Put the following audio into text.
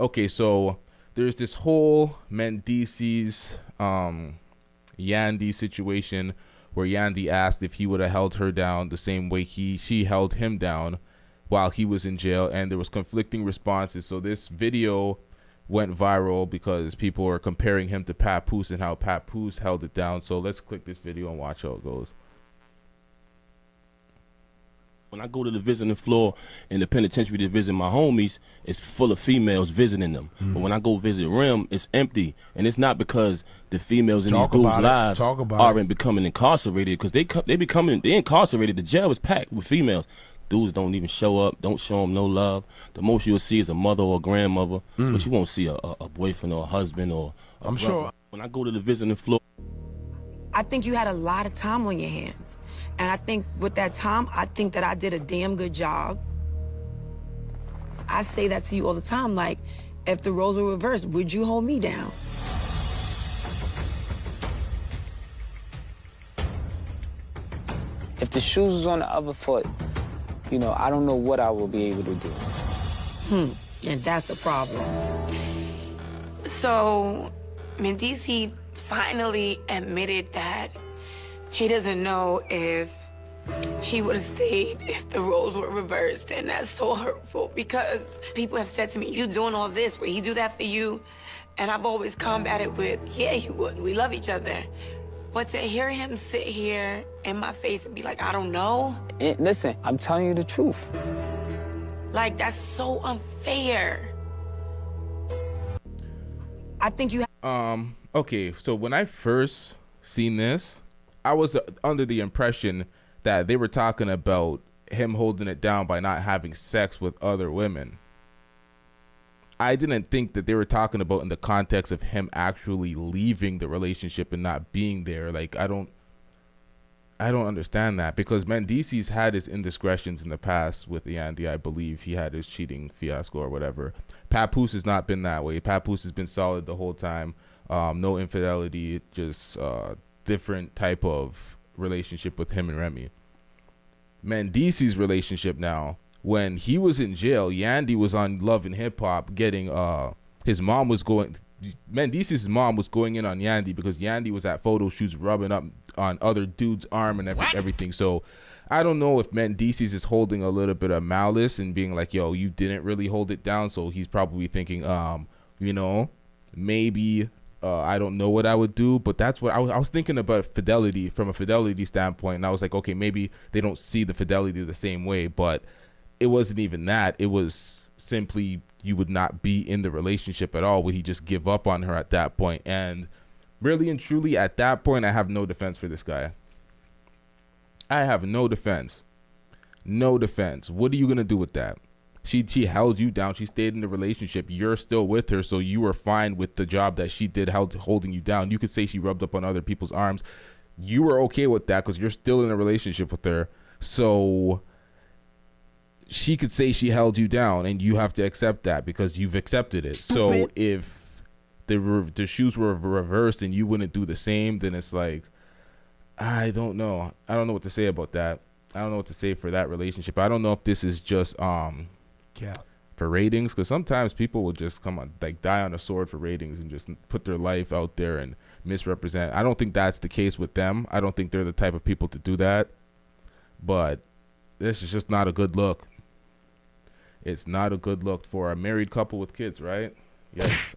Okay, so there's this whole Mendeecees, Yandy situation where Yandy asked if he would have held her down the same way she held him down while he was in jail, and there was conflicting responses. So this video went viral because people were comparing him to Papoose and how Papoose held it down. So let's click this video and watch how it goes. When I go to the visiting floor in the penitentiary to visit my homies, it's full of females visiting them. But when I go visit Rem, it's empty. And it's not because the females in these dudes' lives aren't becoming incarcerated, because they incarcerated. The jail is packed with females. Dudes don't even show up, don't show them no love. The most you'll see is a mother or a grandmother, but you won't see a boyfriend or a husband or a brother. Sure. When I go to the visiting floor, I think you had a lot of time on your hands. And I think with that time, I think that I did a damn good job. I say that to you all the time, like, if the roles were reversed, would you hold me down? If the shoes was on the other foot, you know, I don't know what I will be able to do. And that's a problem. So, Mendeecees finally admitted that he doesn't know if he would have stayed if the roles were reversed, and that's so hurtful because people have said to me, you doing all this, would he do that for you? And I've always combated with, yeah, he would. We love each other. But to hear him sit here in my face and be like, I don't know. Listen, I'm telling you the truth. Like, that's so unfair. I think you Okay, so when I first seen this, I was under the impression that they were talking about him holding it down by not having sex with other women. I didn't think that they were talking about in the context of him actually leaving the relationship and not being there. Like, I don't understand that, because Mendeecees had his indiscretions in the past with Yandy. I believe he had his cheating fiasco or whatever. Papoose has not been that way. Papoose has been solid the whole time. No infidelity, just different type of relationship with him and Remy. Mendeecees' relationship now, when he was in jail, Yandy was on Love and Hip Hop getting Mendeecees' mom was going in on Yandy because Yandy was at photo shoots rubbing up on other dudes' arm and everything. So I don't know if Mendeecees is holding a little bit of malice and being like, yo, you didn't really hold it down. So he's probably thinking, you know, maybe I don't know what I would do. But that's what I was thinking about, fidelity, from a fidelity standpoint. And I was like, okay, maybe they don't see the fidelity the same way. But it wasn't even that. It was simply you would not be in the relationship at all. Would he just give up on her at that point? And really and truly, at that point, I have no defense for this guy. I have no defense. No defense. What are you going to do with that? She held you down. She stayed in the relationship. You're still with her, so you were fine with the job that she did holding you down. You could say she rubbed up on other people's arms. You were okay with that because you're still in a relationship with her. So she could say she held you down, and you have to accept that because you've accepted it. So if the shoes were reversed and you wouldn't do the same, then it's like, I don't know. I don't know what to say about that. I don't know what to say for that relationship. I don't know if this is just for ratings, because sometimes people will just come on, like, die on a sword for ratings and just put their life out there and misrepresent. I don't think that's the case with them. I don't think they're the type of people to do that. But this is just not a good look. It's not a good look for a married couple with kids, right? Yes.